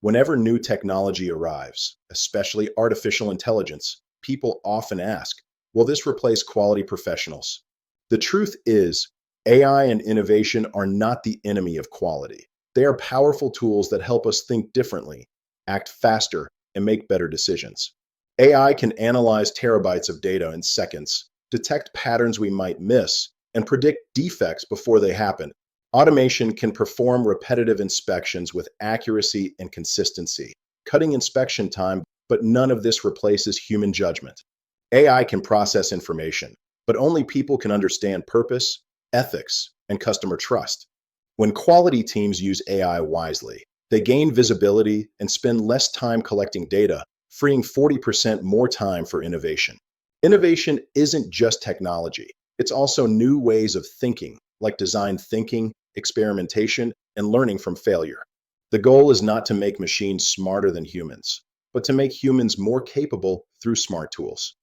Whenever new technology arrives, especially artificial intelligence, people often ask, will this replace quality professionals? The truth is, AI and innovation are not the enemy of quality. They are powerful tools that help us think differently, act faster, and make better decisions. AI can analyze terabytes of data in seconds, detect patterns we might miss, and predict defects before they happen. Automation can perform repetitive inspections with accuracy and consistency, cutting inspection time, but none of this replaces human judgment. AI can process information, but only people can understand purpose, ethics, and customer trust. When quality teams use AI wisely, they gain visibility and spend less time collecting data, freeing 40% more time for innovation. Innovation isn't just technology, it's also new ways of thinking, like design thinking, experimentation, and learning from failure. The goal is not to make machines smarter than humans, but to make humans more capable through smart tools.